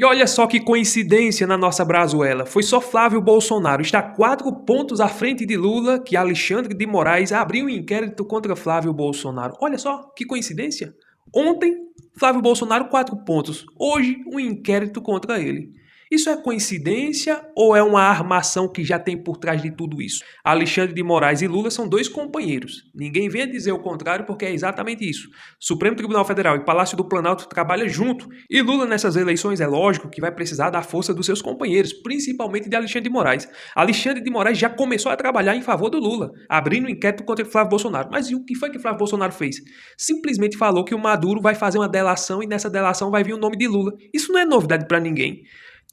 E olha só que coincidência na nossa Brazuela. Foi só Flávio Bolsonaro está 4 pontos à frente de Lula que Alexandre de Moraes abriu um inquérito contra Flávio Bolsonaro. Olha só que coincidência. Ontem, Flávio Bolsonaro 4 pontos. Hoje, um inquérito contra ele. Isso é coincidência ou é uma armação que já tem por trás de tudo isso? Alexandre de Moraes e Lula são dois companheiros. Ninguém venha dizer o contrário porque é exatamente isso. Supremo Tribunal Federal e Palácio do Planalto trabalham junto. E Lula nessas eleições é lógico que vai precisar da força dos seus companheiros, principalmente de Alexandre de Moraes. Alexandre de Moraes já começou a trabalhar em favor do Lula, abrindo um inquérito contra Flávio Bolsonaro. Mas e o que foi que Flávio Bolsonaro fez? Simplesmente falou que o Maduro vai fazer uma delação e nessa delação vai vir o nome de Lula. Isso não é novidade para ninguém.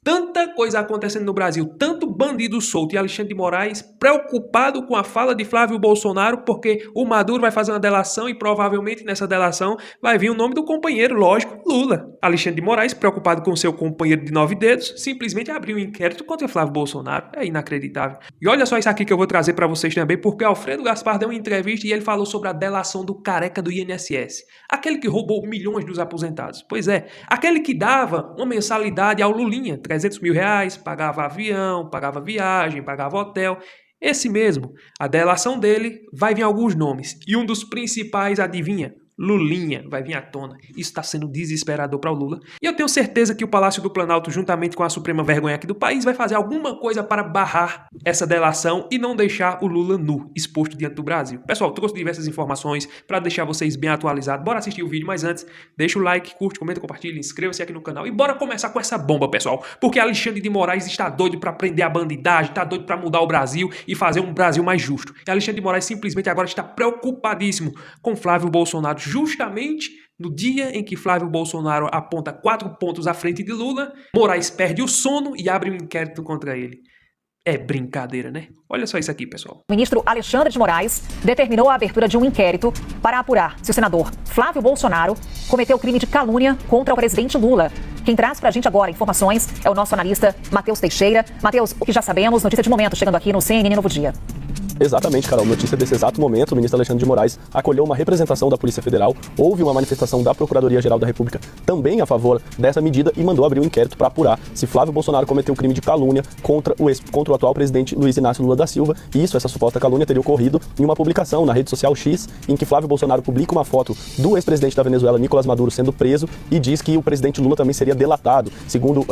Tanta coisa acontecendo no Brasil, tanto bandido solto e Alexandre de Moraes preocupado com a fala de Flávio Bolsonaro porque o Maduro vai fazer uma delação e provavelmente nessa delação vai vir o nome do companheiro, lógico, Lula. Alexandre de Moraes, preocupado com seu companheiro de 9 dedos, simplesmente abriu um inquérito contra Flávio Bolsonaro. É inacreditável. E olha só isso aqui que eu vou trazer para vocês também, porque Alfredo Gaspar deu uma entrevista e ele falou sobre a delação do careca do INSS. Aquele que roubou milhões dos aposentados. Pois é, aquele que dava uma mensalidade ao Lulinha, 300 mil reais, pagava avião, pagava viagem, pagava hotel. Esse mesmo, a delação dele vai vir alguns nomes. E um dos principais, adivinha? Lulinha vai vir à tona. Isso está sendo desesperador para o Lula. E eu tenho certeza que o Palácio do Planalto, juntamente com a Suprema Vergonha aqui do país, vai fazer alguma coisa para barrar essa delação e não deixar o Lula nu, exposto diante do Brasil. Pessoal, trouxe diversas informações para deixar vocês bem atualizados. Bora assistir o vídeo, mas antes, deixa o like, curte, comenta, compartilha, inscreva-se aqui no canal e bora começar com essa bomba, pessoal. Porque Alexandre de Moraes está doido para prender a bandidagem, está doido para mudar o Brasil e fazer um Brasil mais justo. E Alexandre de Moraes simplesmente agora está preocupadíssimo com Flávio Bolsonaro, justamente no dia em que Flávio Bolsonaro aponta 4 pontos à frente de Lula, Moraes perde o sono e abre um inquérito contra ele. É brincadeira, né? Olha só isso aqui, pessoal. O ministro Alexandre de Moraes determinou a abertura de um inquérito para apurar se o senador Flávio Bolsonaro cometeu crime de calúnia contra o presidente Lula. Quem traz pra gente agora informações é o nosso analista Matheus Teixeira. Matheus, o que já sabemos, notícia de momento chegando aqui no CNN Novo Dia. Exatamente, Carol. Notícia desse exato momento, o ministro Alexandre de Moraes acolheu uma representação da Polícia Federal, houve uma manifestação da Procuradoria-Geral da República também a favor dessa medida e mandou abrir um inquérito para apurar se Flávio Bolsonaro cometeu um crime de calúnia contra o atual presidente Luiz Inácio Lula da Silva. E essa suposta calúnia teria ocorrido em uma publicação na rede social X, em que Flávio Bolsonaro publica uma foto do ex-presidente da Venezuela, Nicolás Maduro, sendo preso e diz que o presidente Lula também seria delatado. Segundo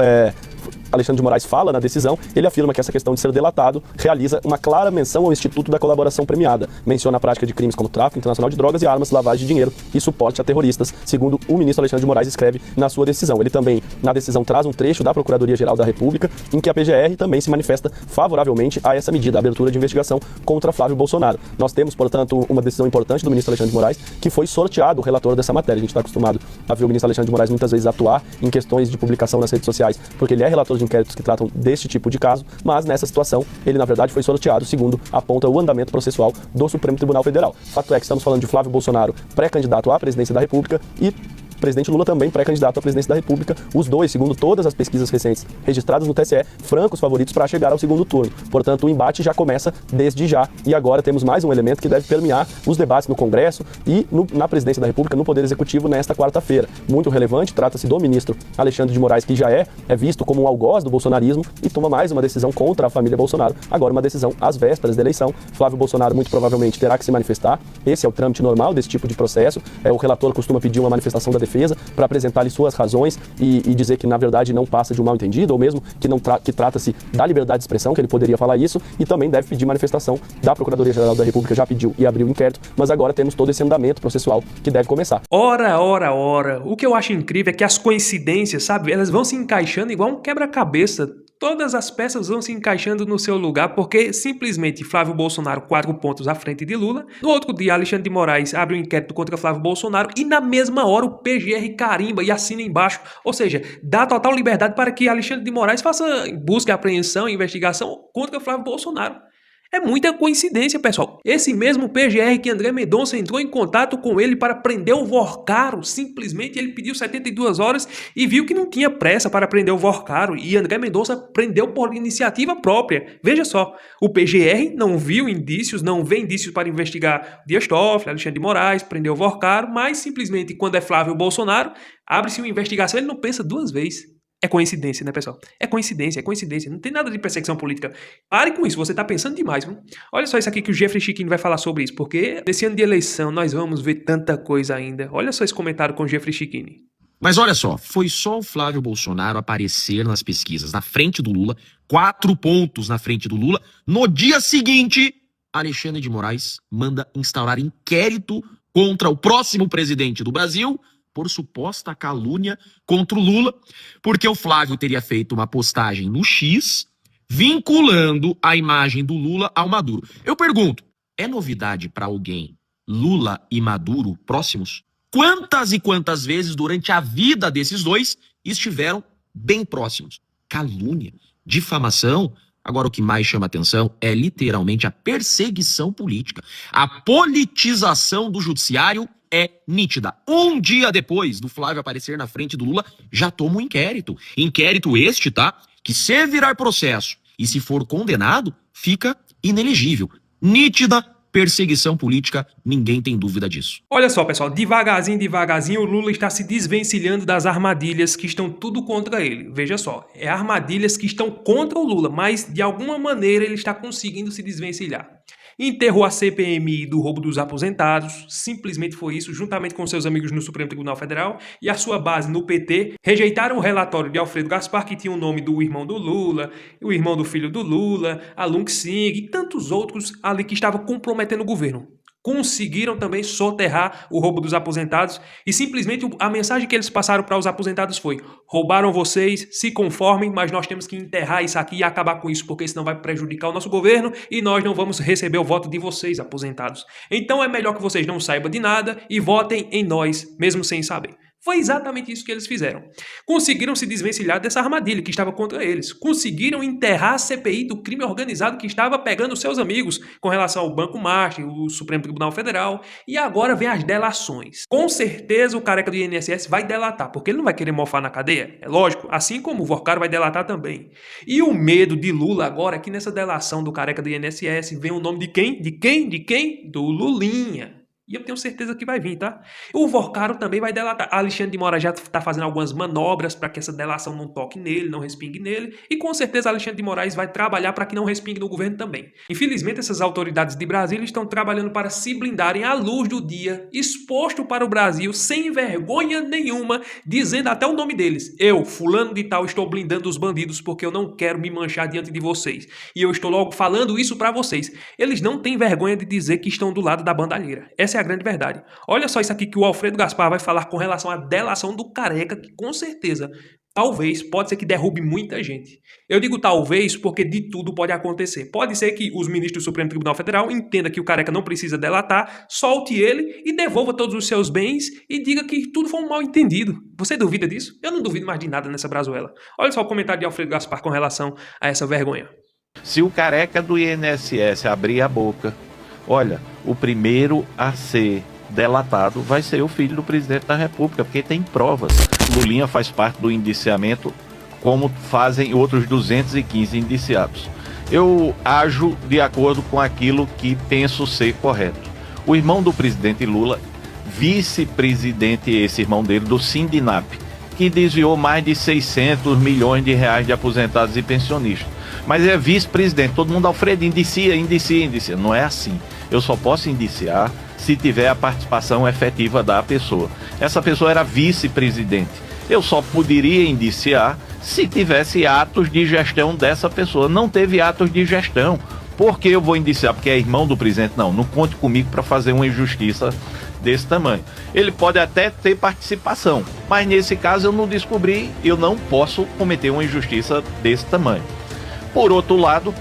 Alexandre de Moraes fala na decisão, ele afirma que essa questão de ser delatado realiza uma clara menção ao Instituto da Colaboração Premiada. Menciona a prática de crimes como tráfico internacional de drogas e armas, lavagem de dinheiro e suporte a terroristas, segundo o ministro Alexandre de Moraes escreve na sua decisão. Ele também, na decisão, traz um trecho da Procuradoria-Geral da República, em que a PGR também se manifesta favoravelmente a essa medida, a abertura de investigação contra Flávio Bolsonaro. Nós temos, portanto, uma decisão importante do ministro Alexandre de Moraes, que foi sorteado o relator dessa matéria. A gente está acostumado a ver o ministro Alexandre de Moraes muitas vezes atuar em questões de publicação nas redes sociais, porque ele é relator de inquéritos que tratam deste tipo de caso, mas nessa situação ele na verdade foi sorteado, segundo aponta o andamento processual do Supremo Tribunal Federal. Fato é que estamos falando de Flávio Bolsonaro, pré-candidato à presidência da República, e presidente Lula também pré-candidato à presidência da República, os dois, segundo todas as pesquisas recentes registradas no TSE, francos favoritos para chegar ao segundo turno. Portanto, o embate já começa desde já e agora temos mais um elemento que deve permear os debates no Congresso e na presidência da República, no Poder Executivo, nesta quarta-feira. Muito relevante, trata-se do ministro Alexandre de Moraes, que já é visto como um algoz do bolsonarismo e toma mais uma decisão contra a família Bolsonaro. Agora uma decisão às vésperas da eleição. Flávio Bolsonaro muito provavelmente terá que se manifestar. Esse é o trâmite normal desse tipo de processo. O relator costuma pedir uma manifestação da defesa para apresentar-lhe suas razões e dizer que na verdade não passa de um mal-entendido ou mesmo que trata-se da liberdade de expressão, que ele poderia falar isso, e também deve pedir manifestação da Procuradoria-Geral da República, já pediu e abriu o inquérito, mas agora temos todo esse andamento processual que deve começar. Ora. O que eu acho incrível é que as coincidências, sabe, elas vão se encaixando igual um quebra-cabeça. Todas as peças vão se encaixando no seu lugar, porque simplesmente Flávio Bolsonaro 4 pontos à frente de Lula. No outro dia, Alexandre de Moraes abre um inquérito contra Flávio Bolsonaro e na mesma hora o PGR carimba e assina embaixo. Ou seja, dá total liberdade para que Alexandre de Moraes faça busca, apreensão e investigação contra Flávio Bolsonaro. É muita coincidência, pessoal. Esse mesmo PGR que André Mendonça entrou em contato com ele para prender o Vorcaro, simplesmente ele pediu 72 horas e viu que não tinha pressa para prender o Vorcaro e André Mendonça prendeu por iniciativa própria. Veja só, o PGR não viu indícios, não vê indícios para investigar Dias Toffoli, Alexandre de Moraes, prendeu o Vorcaro, mas simplesmente quando é Flávio Bolsonaro, abre-se uma investigação, ele não pensa duas vezes. É coincidência, né, pessoal? É coincidência. Não tem nada de perseguição política. Pare com isso, você tá pensando demais, viu? Olha só isso aqui que o Jeffrey Chiquini vai falar sobre isso, porque nesse ano de eleição nós vamos ver tanta coisa ainda. Olha só esse comentário com o Jeffrey Chiquini. Mas olha só, foi só o Flávio Bolsonaro aparecer nas pesquisas na frente do Lula, 4 pontos na frente do Lula. No dia seguinte, Alexandre de Moraes manda instaurar inquérito contra o próximo presidente do Brasil por suposta calúnia contra o Lula, porque o Flávio teria feito uma postagem no X vinculando a imagem do Lula ao Maduro. Eu pergunto, é novidade para alguém Lula e Maduro próximos? Quantas e quantas vezes durante a vida desses dois estiveram bem próximos? Calúnia, difamação. Agora o que mais chama atenção é literalmente a perseguição política. A politização do judiciário é nítida. Um dia depois do Flávio aparecer na frente do Lula, já toma um inquérito. Inquérito este, tá? Que se virar processo e se for condenado, fica inelegível. Nítida perseguição política, ninguém tem dúvida disso. Olha só, pessoal, devagarzinho, o Lula está se desvencilhando das armadilhas que estão tudo contra ele. Veja só, é armadilhas que estão contra o Lula, mas de alguma maneira ele está conseguindo se desvencilhar. Enterrou a CPMI do roubo dos aposentados, simplesmente foi isso, juntamente com seus amigos no Supremo Tribunal Federal e a sua base no PT, rejeitaram o relatório de Alfredo Gaspar, que tinha o nome do irmão do Lula, o irmão do filho do Lula, Aung Singh e tantos outros ali que estavam comprometendo o governo. Conseguiram também soterrar o roubo dos aposentados e simplesmente a mensagem que eles passaram para os aposentados foi: roubaram vocês, se conformem, mas nós temos que enterrar isso aqui e acabar com isso, porque senão vai prejudicar o nosso governo e nós não vamos receber o voto de vocês, aposentados. Então é melhor que vocês não saibam de nada e votem em nós, mesmo sem saber. Foi exatamente isso que eles fizeram. Conseguiram se desvencilhar dessa armadilha que estava contra eles. Conseguiram enterrar a CPI do crime organizado que estava pegando seus amigos com relação ao Banco Master, o Supremo Tribunal Federal. E agora vem as delações. Com certeza o careca do INSS vai delatar, porque ele não vai querer mofar na cadeia. É lógico, assim como o Vorcaro vai delatar também. E o medo de Lula agora é que nessa delação do careca do INSS vem o nome de quem? De quem? Do Lulinha. E eu tenho certeza que vai vir, tá? O Vorcaro também vai delatar. Alexandre de Moraes já está fazendo algumas manobras para que essa delação não toque nele, não respingue nele. E com certeza Alexandre de Moraes vai trabalhar para que não respingue no governo também. Infelizmente, essas autoridades de Brasília estão trabalhando para se blindarem à luz do dia, exposto para o Brasil, sem vergonha nenhuma, dizendo até o nome deles. Eu, fulano de tal, estou blindando os bandidos porque eu não quero me manchar diante de vocês. E eu estou logo falando isso para vocês. Eles não têm vergonha de dizer que estão do lado da bandalheira. Essa é a grande verdade. Olha só isso aqui que o Alfredo Gaspar vai falar com relação à delação do careca, que com certeza, talvez, pode ser que derrube muita gente. Eu digo talvez porque de tudo pode acontecer. Pode ser que os ministros do Supremo Tribunal Federal entendam que o careca não precisa delatar, solte ele e devolva todos os seus bens e diga que tudo foi um mal entendido. Você duvida disso? Eu não duvido mais de nada nessa brazuela. Olha só o comentário de Alfredo Gaspar com relação a essa vergonha. Se o careca do INSS abrir a boca, olha, o primeiro a ser delatado vai ser o filho do presidente da República, porque tem provas. Lulinha faz parte do indiciamento, como fazem outros 215 indiciados. Eu ajo de acordo com aquilo que penso ser correto. O irmão do presidente Lula, vice-presidente, esse irmão dele, do Sindinap, que desviou mais de 600 milhões de reais de aposentados e pensionistas. Mas é vice-presidente, todo mundo, Alfredo, indicia. Não é assim. Eu só posso indiciar se tiver a participação efetiva da pessoa. Essa pessoa era vice-presidente. Eu só poderia indiciar se tivesse atos de gestão dessa pessoa. Não teve atos de gestão. Por que eu vou indiciar? Porque é irmão do presidente? Não conte comigo para fazer uma injustiça desse tamanho. Ele pode até ter participação, mas nesse caso eu não descobri, eu não posso cometer uma injustiça desse tamanho. Por outro lado,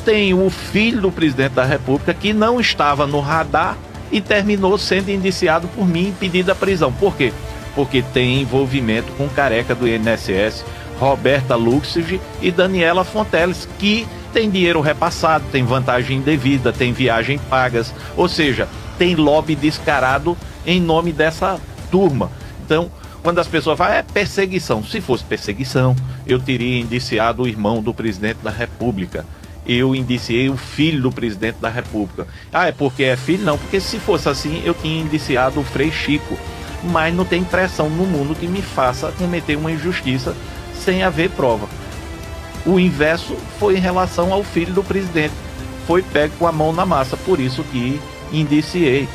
tem o filho do presidente da República que não estava no radar e terminou sendo indiciado por mim e pedido a prisão. Por quê? Porque tem envolvimento com o careca do INSS, Roberta Luxig e Daniela Fonteles, que tem dinheiro repassado, tem vantagem indevida, tem viagem pagas, ou seja, tem lobby descarado em nome dessa turma. Então, quando as pessoas falam, é perseguição. Se fosse perseguição, eu teria indiciado o irmão do presidente da República. Eu indiciei o filho do presidente da República. Ah, é porque é filho? Não, porque se fosse assim, eu tinha indiciado o Frei Chico. Mas não tem pressão no mundo que me faça cometer uma injustiça sem haver prova. O inverso foi em relação ao filho do presidente. Foi pego com a mão na massa, por isso que indiciei.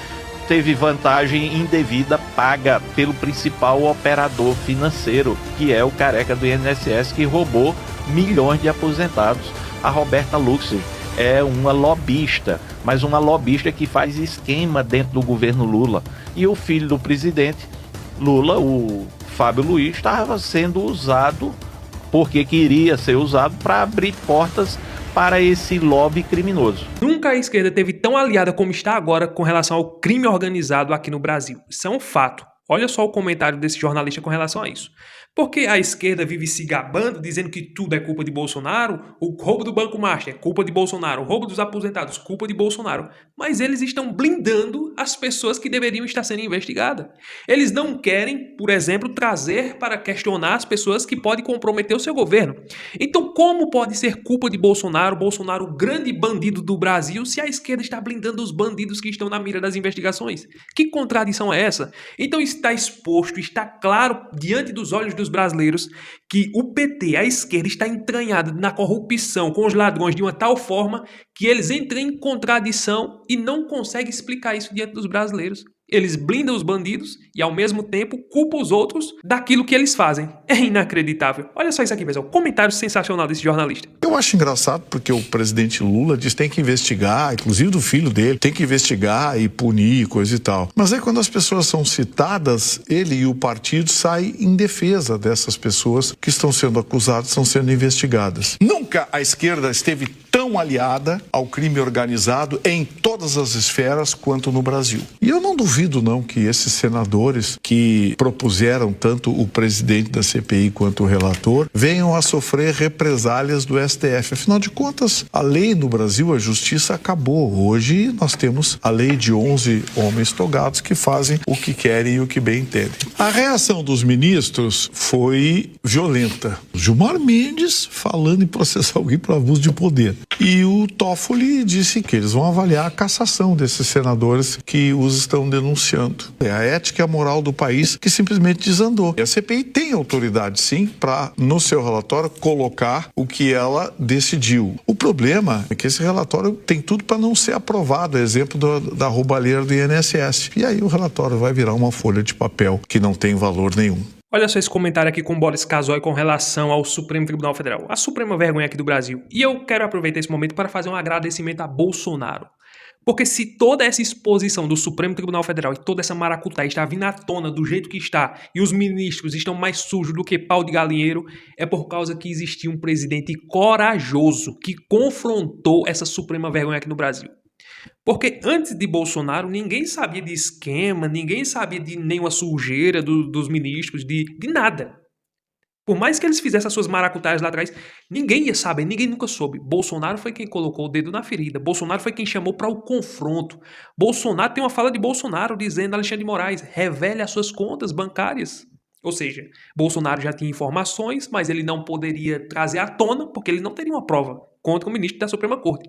Teve vantagem indevida paga pelo principal operador financeiro, que é o careca do INSS, que roubou milhões de aposentados. A Roberta Luxemburg é uma lobista, mas uma lobista que faz esquema dentro do governo Lula. E o filho do presidente Lula, o Fábio Luiz, estava sendo usado porque queria ser usado para abrir portas para esse lobby criminoso. Nunca a esquerda teve tão aliada como está agora com relação ao crime organizado aqui no Brasil. Isso é um fato. Olha só o comentário desse jornalista com relação a isso. Porque a esquerda vive se gabando, dizendo que tudo é culpa de Bolsonaro, o roubo do Banco Master é culpa de Bolsonaro, o roubo dos aposentados, culpa de Bolsonaro. Mas eles estão blindando as pessoas que deveriam estar sendo investigadas. Eles não querem, por exemplo, trazer para questionar as pessoas que podem comprometer o seu governo. Então, como pode ser culpa de Bolsonaro, Bolsonaro, o grande bandido do Brasil, se a esquerda está blindando os bandidos que estão na mira das investigações? Que contradição é essa? Então está exposto, está claro diante dos olhos dos brasileiros que o PT, a esquerda, está entranhada na corrupção com os ladrões de uma tal forma que eles entram em contradição e não conseguem explicar isso diante dos brasileiros. Eles blindam os bandidos e, ao mesmo tempo, culpam os outros daquilo que eles fazem. É inacreditável. Olha só isso aqui, pessoal. Comentário sensacional desse jornalista. Eu acho engraçado porque o presidente Lula diz que tem que investigar, inclusive do filho dele, tem que investigar e punir, coisa e tal. Mas aí quando as pessoas são citadas, ele e o partido saem em defesa dessas pessoas que estão sendo acusadas, estão sendo investigadas. Nunca a esquerda esteve tão aliada ao crime organizado em todas as esferas quanto no Brasil. E eu não duvido não que esses senadores que propuseram tanto o presidente da CPI quanto o relator venham a sofrer represálias do STF. Afinal de contas, a lei no Brasil, a justiça acabou. Hoje nós temos a lei de 11 homens togados que fazem o que querem e o que bem entendem. A reação dos ministros foi violenta. Gilmar Mendes falando em processar alguém por abuso de poder. E o Toffoli disse que eles vão avaliar a cassação desses senadores que os estão denunciando. É a ética e a moral do país que simplesmente desandou. E a CPI tem autoridade, sim, para, no seu relatório, colocar o que ela decidiu. O problema é que esse relatório tem tudo para não ser aprovado, exemplo da roubalheira do INSS. E aí o relatório vai virar uma folha de papel que não tem valor nenhum. Olha só esse comentário aqui com Boris Casoy com relação ao Supremo Tribunal Federal, a suprema vergonha aqui do Brasil. E eu quero aproveitar esse momento para fazer um agradecimento a Bolsonaro. Porque se toda essa exposição do Supremo Tribunal Federal e toda essa maracutaia está vindo à tona do jeito que está e os ministros estão mais sujos do que pau de galinheiro, é por causa que existia um presidente corajoso que confrontou essa suprema vergonha aqui no Brasil. Porque antes de Bolsonaro, ninguém sabia de esquema, ninguém sabia de nenhuma sujeira dos ministros, de nada. Por mais que eles fizessem as suas maracutaias lá atrás, ninguém ia saber, ninguém nunca soube. Bolsonaro foi quem colocou o dedo na ferida. Bolsonaro foi quem chamou para o confronto. Bolsonaro tem uma fala de Bolsonaro dizendo a Alexandre de Moraes, revele as suas contas bancárias. Ou seja, Bolsonaro já tinha informações, mas ele não poderia trazer à tona, porque ele não teria uma prova contra o ministro da Suprema Corte.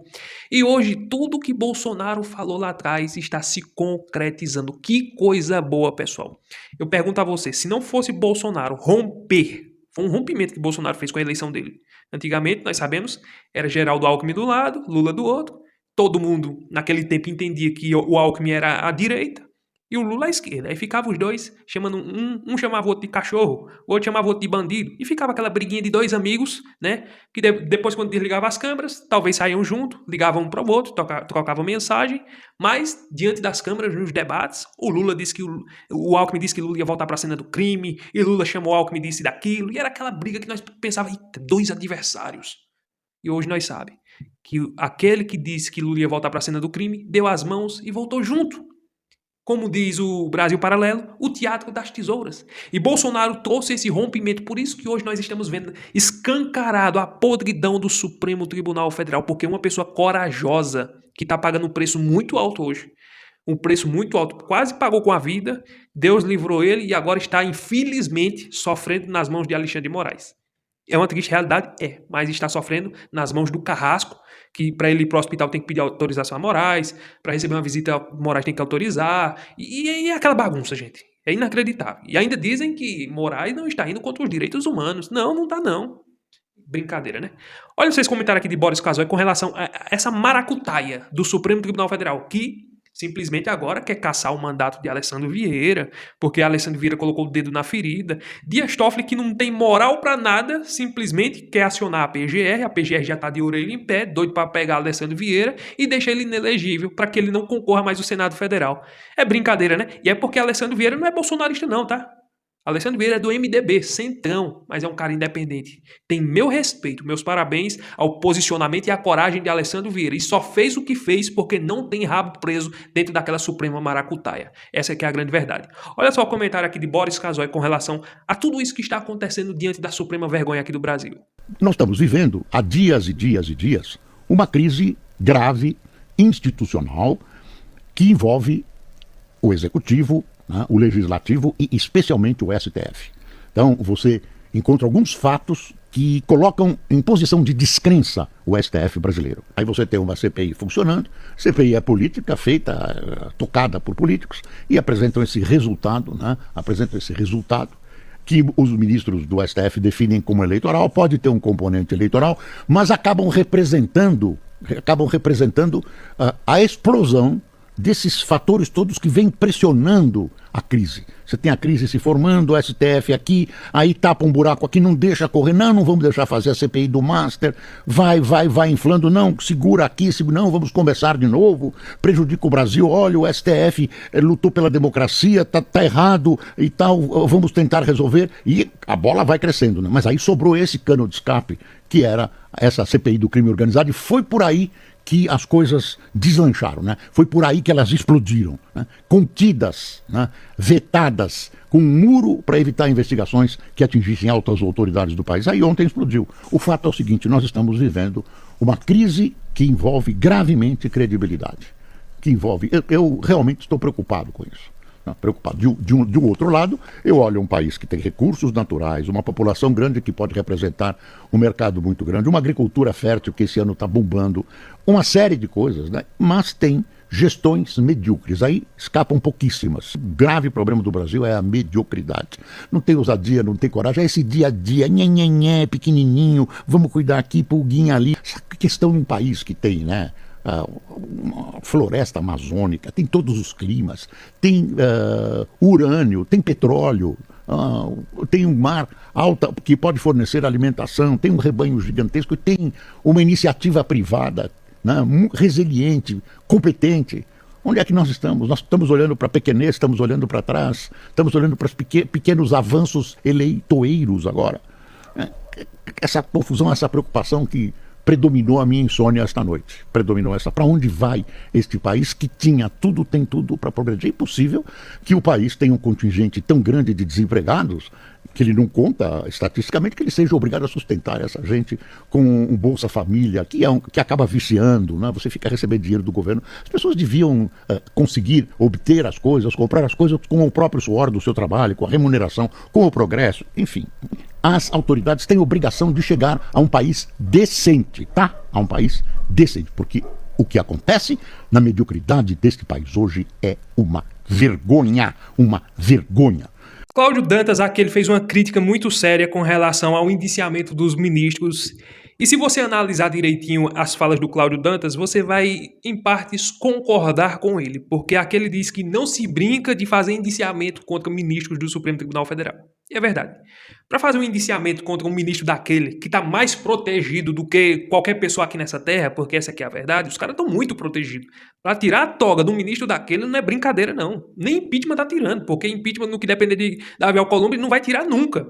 E hoje, tudo que Bolsonaro falou lá atrás está se concretizando. Que coisa boa, pessoal. Eu pergunto a você, se não fosse Bolsonaro romper, foi um rompimento que Bolsonaro fez com a eleição dele. Antigamente, nós sabemos, era Geraldo Alckmin do lado, Lula do outro. Todo mundo, naquele tempo, entendia que o Alckmin era a direita e o Lula à esquerda. Aí ficavam os dois, chamando um chamava o outro de cachorro, o outro chamava o outro de bandido. E ficava aquela briguinha de dois amigos, né? Que depois, quando desligavam as câmeras, talvez saíam junto, ligavam um para o outro, trocavam mensagem. Mas, diante das câmeras, nos debates, o Lula disse que o Alckmin disse que Lula ia voltar para a cena do crime, e Lula chamou o Alckmin e disse daquilo. E era aquela briga que nós pensávamos, dois adversários. E hoje nós sabemos que aquele que disse que Lula ia voltar para a cena do crime, deu as mãos e voltou junto. Como diz o Brasil Paralelo, o teatro das tesouras. E Bolsonaro trouxe esse rompimento, por isso que hoje nós estamos vendo escancarado a podridão do Supremo Tribunal Federal, porque uma pessoa corajosa, que está pagando um preço muito alto hoje, um preço muito alto, quase pagou com a vida, Deus livrou ele e agora está, infelizmente, sofrendo nas mãos de Alexandre de Moraes. É uma triste realidade? É, mas está sofrendo nas mãos do Carrasco, que para ele ir para o hospital tem que pedir autorização a Moraes, para receber uma visita Moraes tem que autorizar, e é aquela bagunça, gente. É inacreditável. E ainda dizem que Moraes não está indo contra os direitos humanos. Não, não está não. Brincadeira, né? Olha vocês comentários aqui de Boris Casoy com relação a essa maracutaia do Supremo Tribunal Federal, que simplesmente agora quer caçar o mandato de Alessandro Vieira, porque Alessandro Vieira colocou o dedo na ferida. Dias Toffoli, que não tem moral pra nada, simplesmente quer acionar a PGR já tá de orelha em pé, doido pra pegar Alessandro Vieira e deixar ele inelegível, pra que ele não concorra mais ao Senado Federal. É brincadeira, né? E é porque Alessandro Vieira não é bolsonarista não, tá? Alessandro Vieira é do MDB, centrão, mas é um cara independente. Tem meu respeito, meus parabéns ao posicionamento e à coragem de Alessandro Vieira. E só fez o que fez porque não tem rabo preso dentro daquela Suprema maracutaia. Essa é que é a grande verdade. Olha só o comentário aqui de Boris Casoy com relação a tudo isso que está acontecendo diante da Suprema vergonha aqui do Brasil. Nós estamos vivendo há dias e dias e dias uma crise grave, institucional, que envolve o Executivo, o Legislativo e especialmente o STF. Então você encontra alguns fatos que colocam em posição de descrença o STF brasileiro. Aí você tem uma CPI funcionando, CPI é política, feita, tocada por políticos, e apresentam esse resultado, que os ministros do STF definem como eleitoral, pode ter um componente eleitoral, mas acabam representando a explosão desses fatores todos que vêm pressionando a crise. Você tem a crise se formando, o STF aqui, aí tapa um buraco aqui, não deixa correr, não vamos deixar fazer a CPI do Master, vai inflando, não, segura aqui, não, vamos começar de novo, prejudica o Brasil, olha, o STF lutou pela democracia, tá errado e tal, vamos tentar resolver, e a bola vai crescendo, né? Mas aí sobrou esse cano de escape, que era essa CPI do crime organizado, e foi por aí que as coisas deslancharam, né? Foi por aí que elas explodiram, né? Contidas, né? Vetadas, com um muro para evitar investigações que atingissem altas autoridades do país. Aí ontem explodiu. O fato é o seguinte, nós estamos vivendo uma crise que envolve gravemente credibilidade. Eu realmente estou preocupado com isso. Preocupado. De um outro lado, eu olho um país que tem recursos naturais, uma população grande que pode representar um mercado muito grande, uma agricultura fértil que esse ano está bombando, uma série de coisas, né? Mas tem gestões medíocres, aí escapam pouquíssimas. O grave problema do Brasil é a mediocridade. Não tem ousadia, não tem coragem, é esse dia a dia, pequenininho, vamos cuidar aqui, pulguinha ali. Essa questão em um país que tem, né? Uma floresta amazônica, tem todos os climas, tem urânio, tem petróleo, tem um mar alto que pode fornecer alimentação, tem um rebanho gigantesco, tem uma iniciativa privada, né, resiliente, competente. Onde é que nós estamos? Nós estamos olhando para a pequenez, estamos olhando para trás, estamos olhando para os pequenos avanços eleitoeiros agora. Essa confusão, essa preocupação que predominou a minha insônia esta noite. Predominou essa. Para onde vai este país que tinha tudo, tem tudo para progredir? É impossível que o país tenha um contingente tão grande de desempregados que ele não conta estatisticamente que ele seja obrigado a sustentar essa gente com um Bolsa Família, que acaba viciando, né? Você fica recebendo dinheiro do governo. As pessoas deviam conseguir obter as coisas, comprar as coisas com o próprio suor do seu trabalho, com a remuneração, com o progresso, enfim. As autoridades têm obrigação de chegar a um país decente, tá? A um país decente, porque o que acontece na mediocridade deste país hoje é uma vergonha, uma vergonha. Cláudio Dantas aqui ele fez uma crítica muito séria com relação ao indiciamento dos ministros. E se você analisar direitinho as falas do Cláudio Dantas, você vai, em partes, concordar com ele. Porque aqui ele diz que não se brinca de fazer indiciamento contra ministros do Supremo Tribunal Federal. E é verdade. Para fazer um indiciamento contra um ministro daquele que está mais protegido do que qualquer pessoa aqui nessa terra, porque essa aqui é a verdade, os caras estão muito protegidos. Para tirar a toga de um ministro daquele não é brincadeira, não. Nem impeachment está tirando, porque impeachment, no que depender de Davi Alcolumbre, não vai tirar nunca.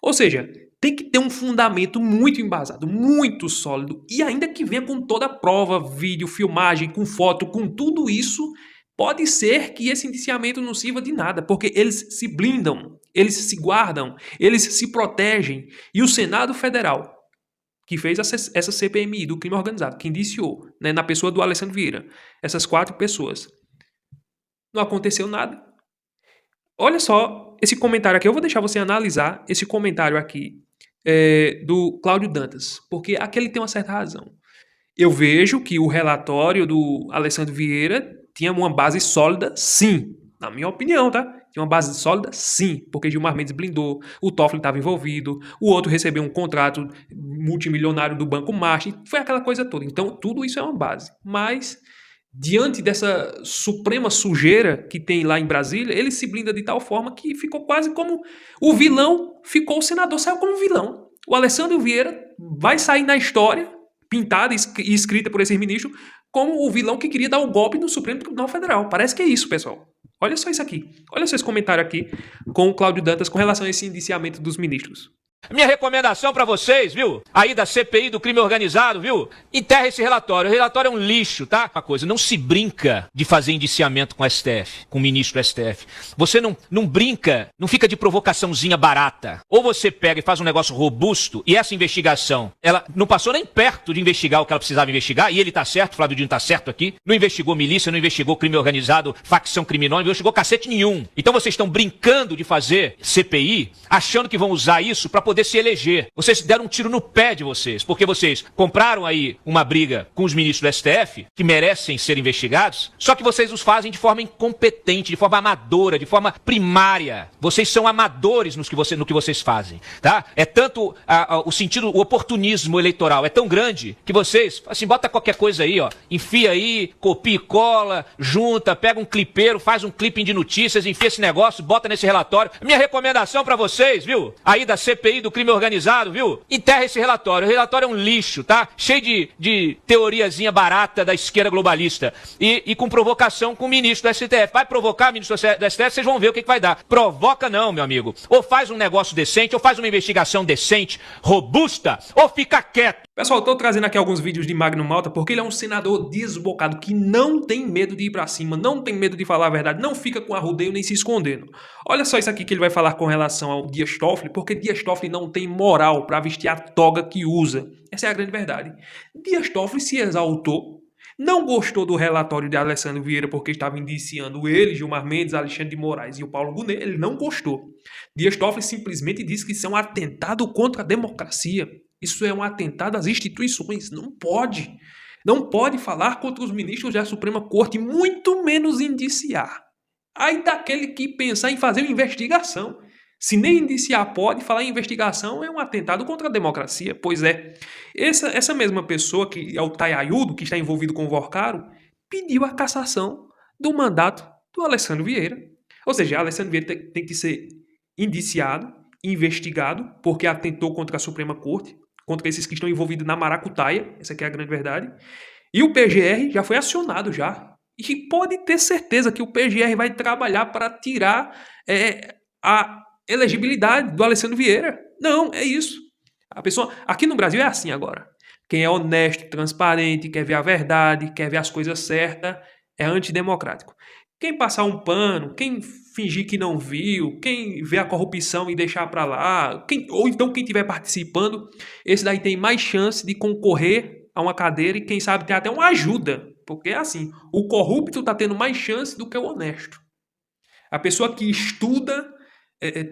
Ou seja, tem que ter um fundamento muito embasado, muito sólido, e ainda que venha com toda a prova, vídeo, filmagem, com foto, com tudo isso, pode ser que esse indiciamento não sirva de nada, porque eles se blindam, eles se guardam, eles se protegem. E o Senado Federal, que fez essa CPMI do crime organizado, que indiciou, né, na pessoa do Alessandro Vieira, essas 4 pessoas, não aconteceu nada. Olha só esse comentário aqui, eu vou deixar você analisar esse comentário aqui do Cláudio Dantas, porque aqui ele tem uma certa razão. Eu vejo que o relatório do Alessandro Vieira tinha uma base sólida, sim, Na minha opinião, tá? Tinha uma base sólida, sim, porque Gilmar Mendes blindou, o Toffoli estava envolvido, o outro recebeu um contrato multimilionário do Banco March, foi aquela coisa toda. Então, tudo isso é uma base. Mas, diante dessa suprema sujeira que tem lá em Brasília, ele se blinda de tal forma que ficou quase como o vilão, ficou o senador, saiu como vilão. O Alessandro Vieira vai sair na história, pintada e escrita por esses ministros, como o vilão que queria dar o golpe no Supremo Tribunal Federal. Parece que é isso, pessoal. Olha só isso aqui. Olha só esse comentário aqui com o Cláudio Dantas com relação a esse indiciamento dos ministros. Minha recomendação pra vocês, viu? Aí da CPI do crime organizado, viu? Enterra esse relatório. O relatório é um lixo, tá? Uma coisa, não se brinca de fazer indiciamento com o STF, com o ministro do STF. Você não brinca, não fica de provocaçãozinha barata. Ou você pega e faz um negócio robusto e essa investigação, ela não passou nem perto de investigar o que ela precisava investigar, e ele tá certo, Flávio Dino tá certo aqui. Não investigou milícia, não investigou crime organizado, facção criminosa, não investigou cacete nenhum. Então vocês estão brincando de fazer CPI, achando que vão usar isso pra poder se eleger. Vocês deram um tiro no pé de vocês, porque vocês compraram aí uma briga com os ministros do STF, que merecem ser investigados, só que vocês os fazem de forma incompetente, de forma amadora, de forma primária. Vocês são amadores no que vocês fazem, tá? É tanto o sentido, o oportunismo eleitoral é tão grande que vocês, assim, bota qualquer coisa aí, ó, enfia aí, copia e cola, junta, pega um clipeiro, faz um clipping de notícias, enfia esse negócio, bota nesse relatório. Minha recomendação pra vocês, viu? Aí da CPI do crime organizado, viu? Enterra esse relatório. O relatório é um lixo, tá? Cheio de teoriazinha barata da esquerda globalista. E com provocação com o ministro do STF. Vai provocar o ministro do STF, vocês vão ver o que vai dar. Provoca não, meu amigo. Ou faz um negócio decente, ou faz uma investigação decente, robusta, ou fica quieto. Pessoal, eu tô trazendo aqui alguns vídeos de Magno Malta porque ele é um senador desbocado que não tem medo de ir pra cima, não tem medo de falar a verdade, não fica com arrudeio nem se escondendo. Olha só isso aqui que ele vai falar com relação ao Dias Toffoli, porque Dias Toffoli não tem moral pra vestir a toga que usa. Essa é a grande verdade. Dias Toffoli se exaltou, não gostou do relatório de Alessandro Vieira porque estava indiciando ele, Gilmar Mendes, Alexandre de Moraes e o Paulo Gonet, ele não gostou. Dias Toffoli simplesmente disse que isso é um atentado contra a democracia. Isso é um atentado às instituições. Não pode. Não pode falar contra os ministros da Suprema Corte, muito menos indiciar. Aí daquele que pensar em fazer uma investigação. Se nem indiciar pode, falar em investigação é um atentado contra a democracia. Pois é. Essa mesma pessoa, que é o Tayayudo, que está envolvido com o Vorcaro, pediu a cassação do mandato do Alessandro Vieira. Ou seja, Alessandro Vieira tem que ser indiciado, investigado, porque atentou contra a Suprema Corte, contra esses que estão envolvidos na maracutaia, essa aqui é a grande verdade, e o PGR já foi acionado já, e pode ter certeza que o PGR vai trabalhar para tirar a elegibilidade do Alessandro Vieira. Não, é isso. A pessoa, aqui no Brasil é assim agora, quem é honesto, transparente, quer ver a verdade, quer ver as coisas certas, é antidemocrático. Quem passar um pano, quem fingir que não viu, quem vê a corrupção e deixar para lá, ou então quem estiver participando, esse daí tem mais chance de concorrer a uma cadeira e quem sabe tem até uma ajuda. Porque é assim, o corrupto está tendo mais chance do que o honesto. A pessoa que estuda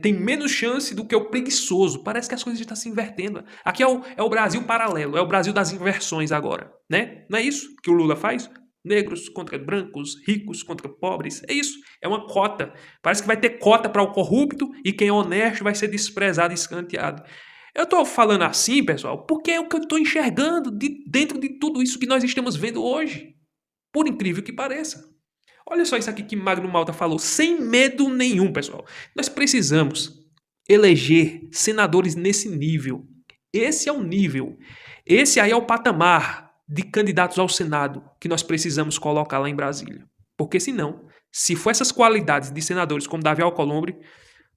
tem menos chance do que o preguiçoso. Parece que as coisas estão se invertendo. Aqui é o Brasil paralelo, é o Brasil das inversões agora, né? Não é isso que o Lula faz? Negros contra brancos, ricos contra pobres, é isso, é uma cota. Parece que vai ter cota para o corrupto e quem é honesto vai ser desprezado e escanteado. Eu estou falando assim, pessoal, porque é o que eu estou enxergando dentro de tudo isso que nós estamos vendo hoje. Por incrível que pareça. Olha só isso aqui que Magno Malta falou, sem medo nenhum, pessoal. Nós precisamos eleger senadores nesse nível. Esse é o nível. Esse aí é o patamar de candidatos ao Senado que nós precisamos colocar lá em Brasília. Porque senão, se for essas qualidades de senadores como Davi Alcolumbre,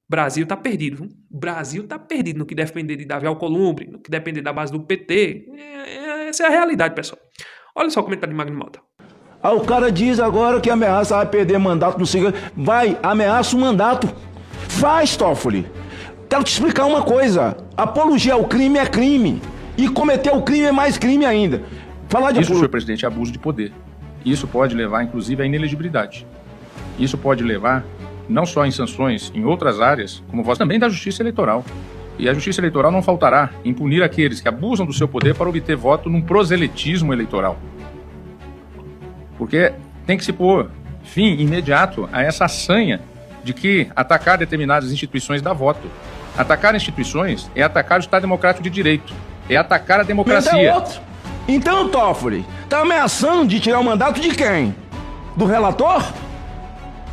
Brasil está perdido. Viu? Brasil está perdido no que depender de Davi Alcolumbre, no que depender da base do PT. Essa é a realidade, pessoal. Olha só o comentário de Magno Malta. O cara diz agora que ameaça, vai perder mandato, não sei o que. Vai, ameaça o mandato. Faz, Toffoli. Quero te explicar uma coisa. Apologia ao crime é crime. E cometer o crime é mais crime ainda. Isso, senhor presidente, é abuso de poder. Isso pode levar, inclusive, à inelegibilidade. Isso pode levar, não só em sanções em outras áreas, como voz também da justiça eleitoral. E a justiça eleitoral não faltará em punir aqueles que abusam do seu poder para obter voto num proselitismo eleitoral. Porque tem que se pôr fim imediato a essa assanha de que atacar determinadas instituições dá voto. Atacar instituições é atacar o Estado Democrático de Direito, é atacar a democracia. Então, Toffoli, tá ameaçando de tirar o mandato de quem? Do relator?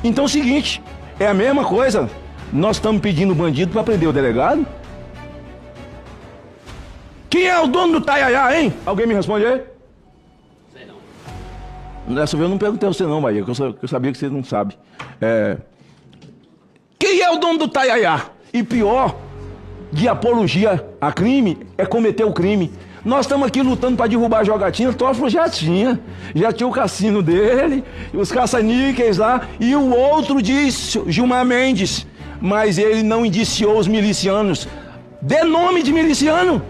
Então é o seguinte, é a mesma coisa. Nós estamos pedindo o bandido para prender o delegado? Quem é o dono do Taiaiá, hein? Alguém me responde aí? Sei não. Dessa vez eu não perguntei a você não, Bahia, que eu sabia que você não sabe. Quem é o dono do Taiaiá? E pior, de apologia a crime, é cometer o crime. Nós estamos aqui lutando para derrubar a jogatina, Toffoli já tinha o cassino dele, os caça-níqueis lá, e o outro disse, Gilmar Mendes, mas ele não indiciou os milicianos. Dê nome de miliciano.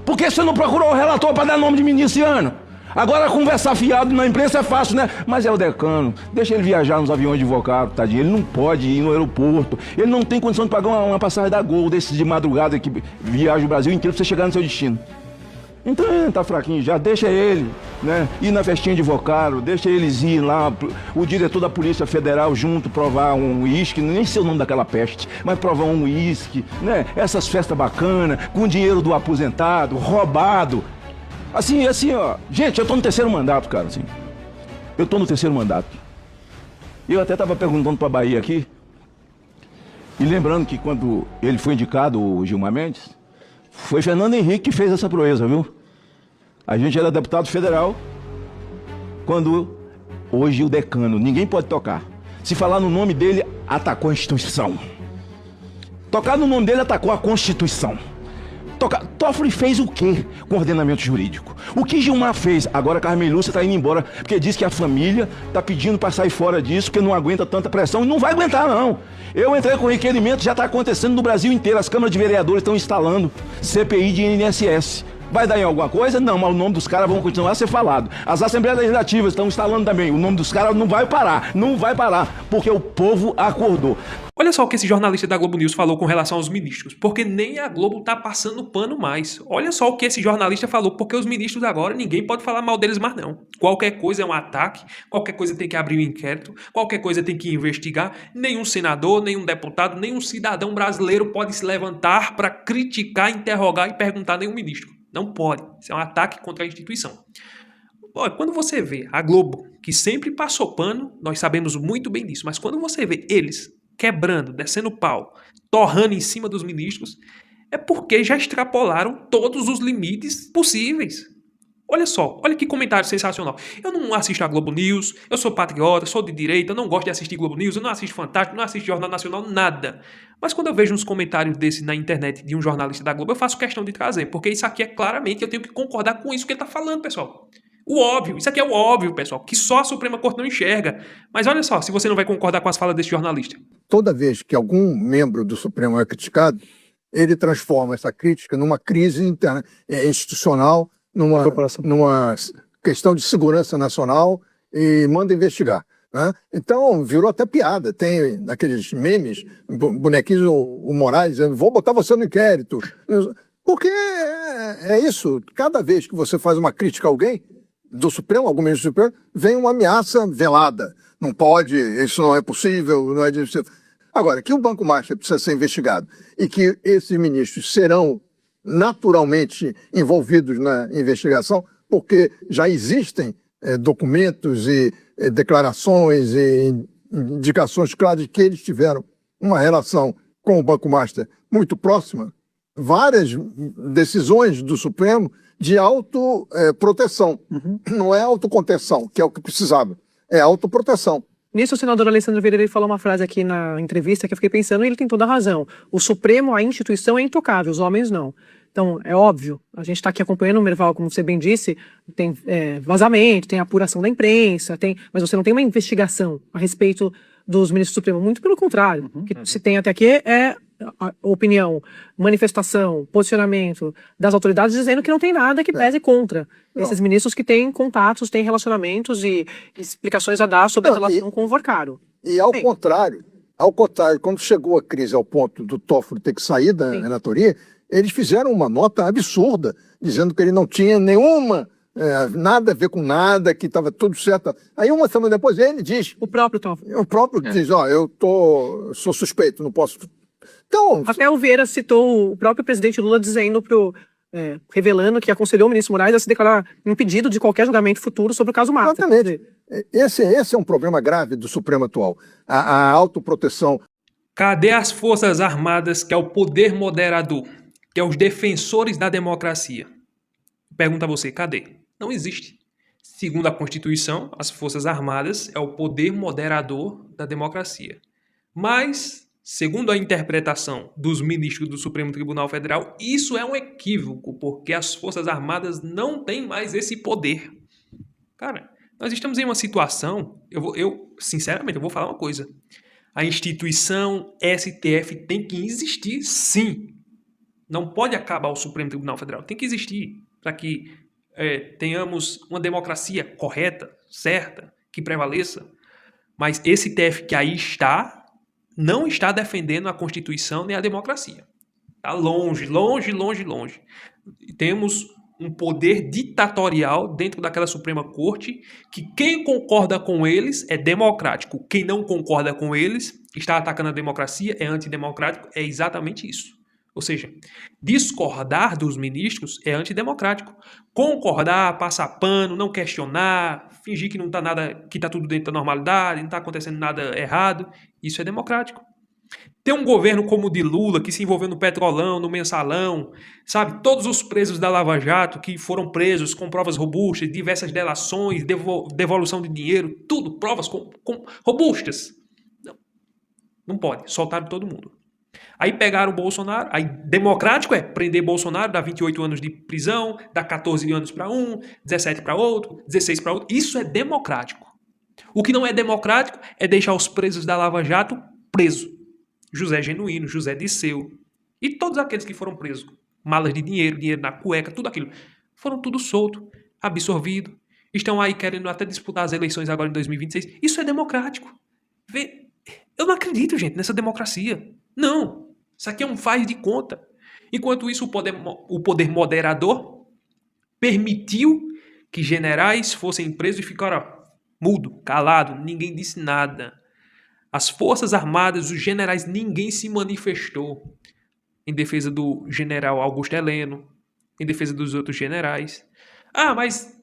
Por que você não procurou o relator para dar nome de miliciano? Agora conversar fiado na imprensa é fácil, né? Mas é o decano, deixa ele viajar nos aviões de invocado, tadinho. Ele não pode ir no aeroporto, ele não tem condição de pagar uma passagem da Gol, desses de madrugada que viaja o Brasil inteiro para você chegar no seu destino. Então ele tá fraquinho já, deixa ele, né? Ir na festinha de invocado, deixa eles ir lá, o diretor da Polícia Federal junto, provar um uísque, nem sei o nome daquela peste, mas provar um uísque, né? Essas festas bacanas, com dinheiro do aposentado, roubado. Assim, ó, gente, eu tô no 3º mandato, cara, assim. Eu tô no 3º mandato. Eu até tava perguntando pra Bahia aqui, e lembrando que quando ele foi indicado, o Gilmar Mendes, foi Fernando Henrique que fez essa proeza, viu? A gente era deputado federal, quando hoje o decano, ninguém pode tocar. Se falar no nome dele, atacou a instituição. Tocar no nome dele, atacou a Constituição. Toffoli fez o quê com o ordenamento jurídico? O que Gilmar fez? Agora Carmen Lúcia está indo embora porque diz que a família está pedindo para sair fora disso, porque não aguenta tanta pressão e não vai aguentar não. Eu entrei com requerimento, já está acontecendo no Brasil inteiro, as câmaras de vereadores estão instalando CPI de INSS. Vai dar em alguma coisa? Não, mas o nome dos caras vão continuar a ser falado. As Assembleias Legislativas estão instalando também, o nome dos caras não vai parar, porque o povo acordou. Olha só o que esse jornalista da Globo News falou com relação aos ministros, porque nem a Globo tá passando pano mais. Olha só o que esse jornalista falou, porque os ministros agora, ninguém pode falar mal deles mais não. Qualquer coisa é um ataque, qualquer coisa tem que abrir um inquérito, qualquer coisa tem que investigar. Nenhum senador, nenhum deputado, nenhum cidadão brasileiro pode se levantar para criticar, interrogar e perguntar a nenhum ministro. Não pode. Isso é um ataque contra a instituição. Olha, quando você vê a Globo, que sempre passou pano, nós sabemos muito bem disso, mas quando você vê eles quebrando, descendo pau, torrando em cima dos ministros, é porque já extrapolaram todos os limites possíveis. Olha só, olha que comentário sensacional. Eu não assisto a Globo News, eu sou patriota, sou de direita, eu não gosto de assistir Globo News, eu não assisto Fantástico, não assisto Jornal Nacional, nada. Mas quando eu vejo uns comentários desses na internet de um jornalista da Globo, eu faço questão de trazer, porque isso aqui é claramente, eu tenho que concordar com isso que ele está falando, pessoal. O óbvio, isso aqui é o óbvio, pessoal, que só a Suprema Corte não enxerga. Mas olha só, se você não vai concordar com as falas desse jornalista. Toda vez que algum membro do Supremo é criticado, ele transforma essa crítica numa crise interna, institucional, numa questão de segurança nacional e manda investigar. Né? Então, virou até piada. Tem naqueles memes, bonequinhos, o Moraes dizendo, vou botar você no inquérito. Porque é isso. Cada vez que você faz uma crítica a alguém, do Supremo, algum ministro do Supremo, vem uma ameaça velada. Não pode, isso não é possível, não é possível. Agora, que o Banco Master precisa ser investigado e que esses ministros serão naturalmente envolvidos na investigação, porque já existem documentos e declarações e indicações claras de que eles tiveram uma relação com o Banco Master muito próxima, várias decisões do Supremo de autoproteção. Não é autocontenção, que é o que precisava, é autoproteção. Nisso, o senador Alessandro Vieira falou uma frase aqui na entrevista que eu fiquei pensando e ele tem toda a razão. O Supremo, a instituição é intocável, os homens não. Então, é óbvio, a gente está aqui acompanhando o Merval, como você bem disse, tem vazamento, tem apuração da imprensa, mas você não tem uma investigação a respeito dos ministros do Supremo. Muito pelo contrário. O que se tem até aqui é a opinião, manifestação, posicionamento das autoridades dizendo que não tem nada que pese contra esses ministros que têm contatos, têm relacionamentos e explicações a dar sobre a relação com o Vorcaro. E ao contrário, quando chegou a crise ao ponto do Toffoli ter que sair da relatoria, eles fizeram uma nota absurda, dizendo que ele não tinha nenhuma nada a ver com nada, que estava tudo certo. Aí uma semana depois ele diz... O próprio Toffoli. O próprio diz, eu sou suspeito, não posso... Então... Até o Vieira citou o próprio presidente Lula dizendo revelando que aconselhou o ministro Moraes a se declarar impedido de qualquer julgamento futuro sobre o caso Mafra. Exatamente. Esse é um problema grave do Supremo atual. A autoproteção. Cadê as Forças Armadas, que é o poder moderador, que é os defensores da democracia? Pergunta a você, cadê? Não existe. Segundo a Constituição, as Forças Armadas é o poder moderador da democracia. Mas, segundo a interpretação dos ministros do Supremo Tribunal Federal, isso é um equívoco, porque as Forças Armadas não têm mais esse poder. Cara, nós estamos em uma situação, sinceramente, eu vou falar uma coisa. A instituição STF tem que existir, sim. Não pode acabar o Supremo Tribunal Federal. Tem que existir para que tenhamos uma democracia correta, certa, que prevaleça. Mas esse STF que aí está, não está defendendo a Constituição nem a democracia. Está longe, longe, longe, longe. Temos um poder ditatorial dentro daquela Suprema Corte que quem concorda com eles é democrático. Quem não concorda com eles está atacando a democracia, é antidemocrático. É exatamente isso. Ou seja, discordar dos ministros é antidemocrático. Concordar, passar pano, não questionar, fingir que não está nada, que está tudo dentro da normalidade, não está acontecendo nada errado, isso é democrático. Ter um governo como o de Lula, que se envolveu no Petrolão, no Mensalão, sabe? Todos os presos da Lava Jato que foram presos com provas robustas, diversas delações, devolução de dinheiro, tudo, provas robustas. Não pode, soltaram todo mundo. Aí pegaram o Bolsonaro, aí democrático é prender Bolsonaro, dar 28 anos de prisão, dar 14 anos para um, 17 para outro, 16 para outro. Isso é democrático. O que não é democrático é deixar os presos da Lava Jato presos. José Genuíno, José Disseu e todos aqueles que foram presos. Malas de dinheiro, dinheiro na cueca, tudo aquilo. Foram tudo solto, absorvido. Estão aí querendo até disputar as eleições agora em 2026. Isso é democrático. Eu não acredito, gente, nessa democracia. Não. Isso aqui é um faz de conta. Enquanto isso, o poder moderador permitiu que generais fossem presos e ficaram mudo, calado, ninguém disse nada. As Forças Armadas, os generais, ninguém se manifestou em defesa do general Augusto Heleno, em defesa dos outros generais. Mas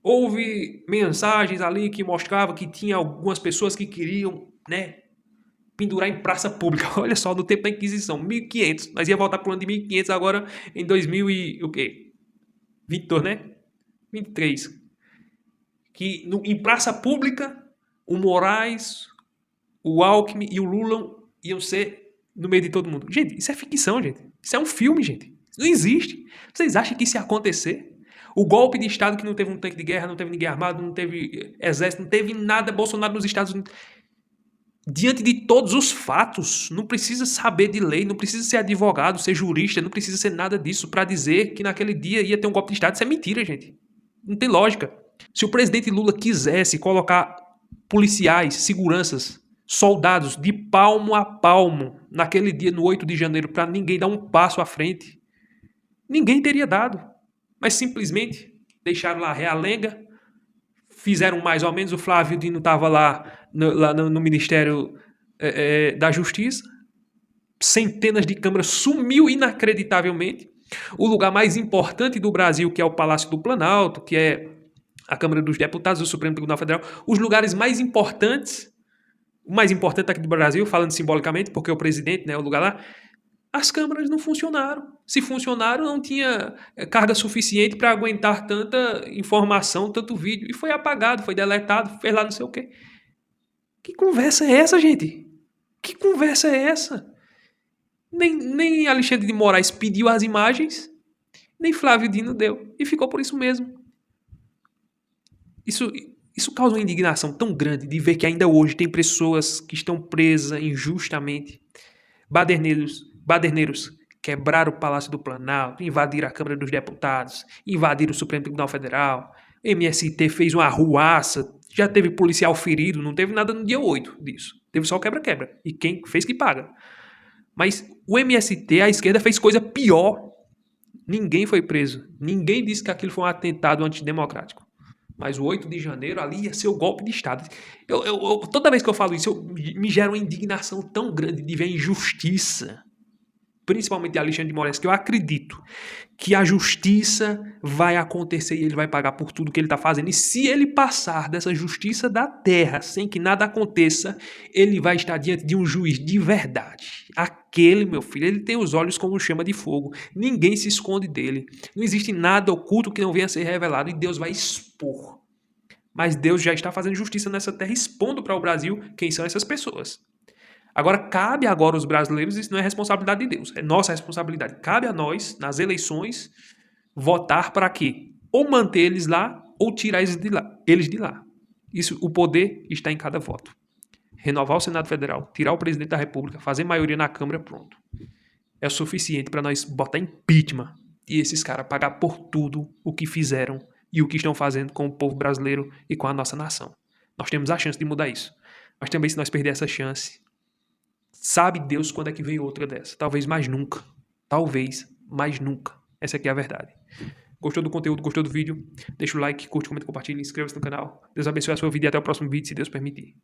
houve mensagens ali que mostravam que tinha algumas pessoas que queriam, pendurar em praça pública. Olha só, no tempo da Inquisição, 1500. Nós ia voltar para o ano de 1500 agora em 2022, né? 23. Que em praça pública, o Moraes, o Alckmin e o Lula iam ser no meio de todo mundo. Gente, isso é ficção, gente. Isso é um filme, gente. Isso não existe. Vocês acham que isso ia acontecer? O golpe de Estado que não teve um tanque de guerra, não teve ninguém armado, não teve exército, não teve nada, Bolsonaro nos Estados Unidos. Diante de todos os fatos, não precisa saber de lei, não precisa ser advogado, ser jurista, não precisa ser nada disso para dizer que naquele dia ia ter um golpe de Estado. Isso é mentira, gente. Não tem lógica. Se o presidente Lula quisesse colocar policiais, seguranças, soldados de palmo a palmo naquele dia, no 8 de janeiro, para ninguém dar um passo à frente, ninguém teria dado. Mas simplesmente deixaram lá a realenga, fizeram mais ou menos, o Flávio Dino estava lá no Ministério da Justiça, centenas de câmeras, sumiu inacreditavelmente. O lugar mais importante do Brasil, que é o Palácio do Planalto, que é a Câmara dos Deputados, o Supremo Tribunal Federal, os lugares mais importantes, o mais importante aqui do Brasil, falando simbolicamente, porque o presidente, o lugar lá, as câmaras não funcionaram. Se funcionaram, não tinha carga suficiente para aguentar tanta informação, tanto vídeo. E foi apagado, foi deletado, fez lá não sei o quê. Que conversa é essa, gente? Que conversa é essa? Nem Alexandre de Moraes pediu as imagens, nem Flávio Dino deu. E ficou por isso mesmo. Isso causa uma indignação tão grande de ver que ainda hoje tem pessoas que estão presas injustamente. Baderneiros quebraram o Palácio do Planalto, invadiram a Câmara dos Deputados, invadiram o Supremo Tribunal Federal, MST fez uma arruaça, já teve policial ferido, não teve nada no dia 8 disso. Teve só o quebra-quebra. E quem fez que paga. Mas o MST, a esquerda, fez coisa pior. Ninguém foi preso. Ninguém disse que aquilo foi um atentado antidemocrático. Mas o 8 de janeiro ali ia ser o golpe de Estado. Toda vez que eu falo isso, me gera uma indignação tão grande de ver a injustiça, principalmente de Alexandre de Moraes, que eu acredito que a justiça vai acontecer e ele vai pagar por tudo que ele está fazendo. E se ele passar dessa justiça da terra sem que nada aconteça, ele vai estar diante de um juiz de verdade. Aquele, meu filho, ele tem os olhos como chama de fogo. Ninguém se esconde dele. Não existe nada oculto que não venha a ser revelado e Deus vai expor. Mas Deus já está fazendo justiça nessa terra, expondo para o Brasil quem são essas pessoas. Agora, cabe agora aos brasileiros, isso não é responsabilidade de Deus, é nossa responsabilidade. Cabe a nós, nas eleições, votar para quê? Ou manter eles lá, ou tirar eles de lá. Isso, o poder está em cada voto. Renovar o Senado Federal, tirar o presidente da República, fazer maioria na Câmara, pronto. É o suficiente para nós botar impeachment e esses caras pagar por tudo o que fizeram e o que estão fazendo com o povo brasileiro e com a nossa nação. Nós temos a chance de mudar isso. Mas também, se nós perder essa chance, sabe Deus quando é que vem outra dessa. Talvez mais nunca. Talvez mais nunca. Essa aqui é a verdade. Gostou do conteúdo? Gostou do vídeo? Deixa o like, curte, comenta, compartilha, inscreva-se no canal. Deus abençoe a sua vida e até o próximo vídeo, se Deus permitir.